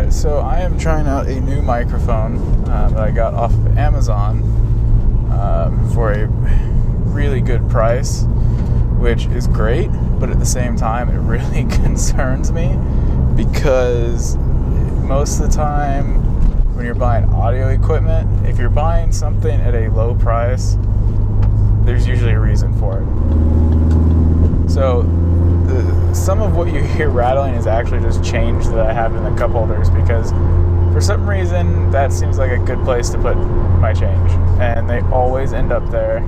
Alright, so I am trying out a new microphone that I got off of Amazon for a really good price, which is great, but at the same time it really concerns me because most of the time when you're buying audio equipment, if you're buying something at a low price, there's usually a reason for it. So some of what you hear rattling is actually just change that I have in the cup holders, because for some reason that seems like a good place to put my change, and they always end up there.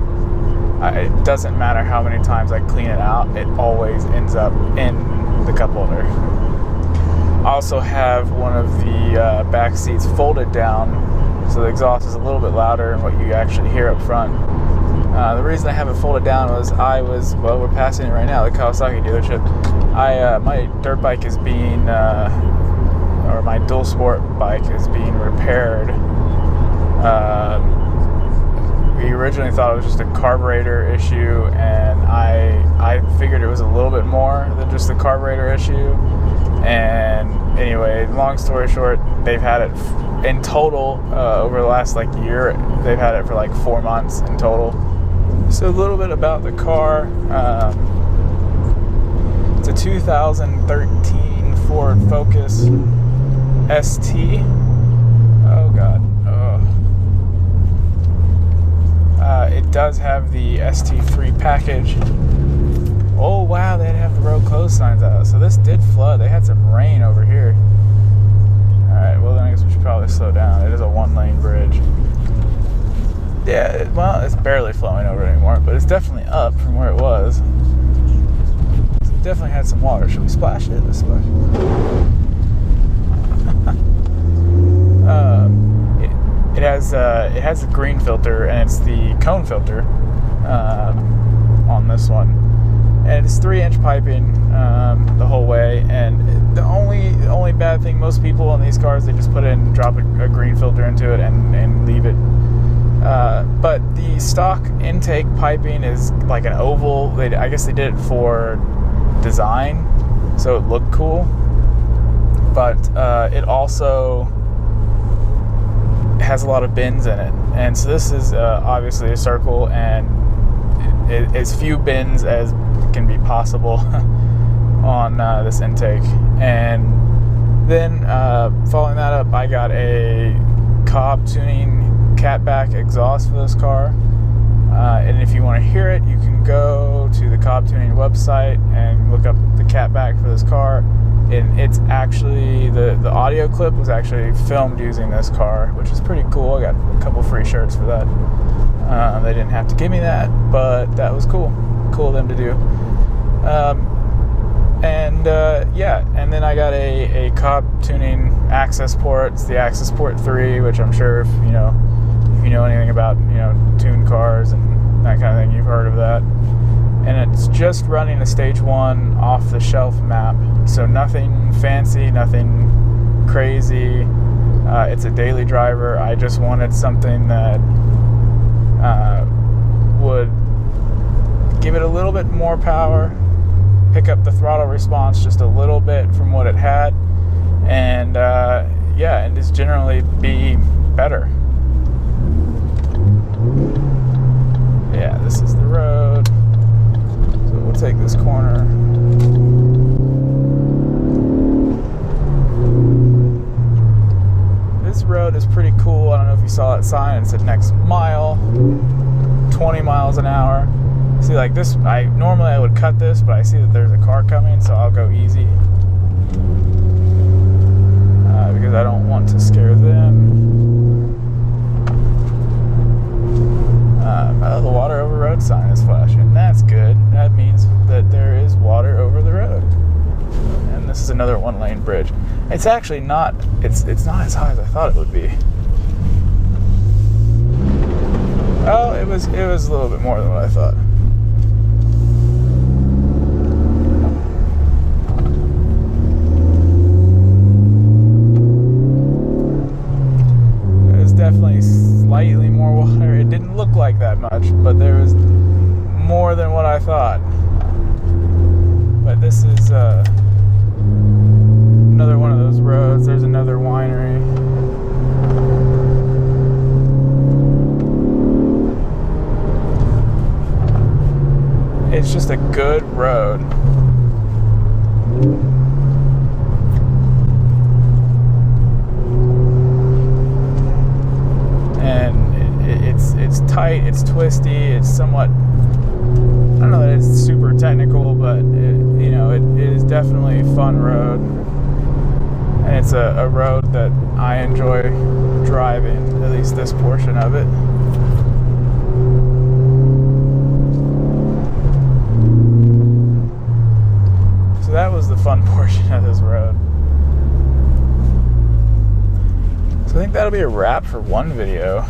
It doesn't matter how many times I clean it out, it always ends up in the cup holder. I also have one of the back seats folded down, so the exhaust is a little bit louder than what you actually hear up front. The reason I have it folded down was we're passing it right now, the Kawasaki dealership. My dirt bike is being, or my dual sport bike is being repaired. We originally thought it was just a carburetor issue, and I figured it was a little bit more than just a carburetor issue. And anyway, long story short, they've had it in total over the last year. They've had it for 4 months in total. So a little bit about the car. It's a 2013 Ford Focus ST. Oh God. It does have the ST3 package. Oh wow, they have the road closed signs out. So this did flood. They had some rain over here. Alright, well then I guess we should probably slow down. It is a 1-lane bridge. Yeah, well, it's barely flowing over anymore, but it's definitely up from where it was. So it definitely had some water. Should we splash it? Let's splash it. It has a green filter, and it's the cone filter on this one. And it's 3-inch piping the whole way. And the only bad thing, most people on these cars, they just drop a green filter into it and leave it. But the stock intake piping is like an oval. I guess they did it for design, so it looked cool. But it also has a lot of bends in it. And so this is obviously a circle, and as few bends as can be possible on this intake. And then following that up, I got a Cobb tuning catback exhaust for this car, and if you want to hear it, you can go to the Cobb Tuning website and look up the catback for this car. And it's actually the audio clip was actually filmed using this car, which is pretty cool. I got a couple free shirts for that. They didn't have to give me that, but that was cool of them to do. And then I got a Cobb Tuning access port. It's the access port 3, which I'm sure if you know anything about tuned cars and that kind of thing, you've heard of that. And it's just running a stage 1 off the shelf map, so nothing fancy, nothing crazy. It's a daily driver. I just wanted something that would give it a little bit more power, pick up the throttle response just a little bit from what it had, and and just generally be better. Yeah, this is the road. So we'll take this corner. This road is pretty cool. I don't know if you saw that sign. It said next mile, 20 miles an hour. See, this, normally I would cut this, but I see that there's a car coming, so I'll go easy. Because I don't want to scare them. The water over road sign is flashing. That's good. That means that there is water over the road. And this is another 1-lane bridge. It's actually not. It's not as high as I thought it would be. Oh, it was a little bit more than what I thought. Definitely slightly more water. It didn't look like that much, but there was more than what I thought. But this is another one of those roads. There's another one. good road. It's tight, it's twisty, it's somewhat, I don't know that it's super technical, but it is definitely a fun road, and it's a road that I enjoy driving, at least this portion of it. So that was the fun portion of this road. So I think that'll be a wrap for one video.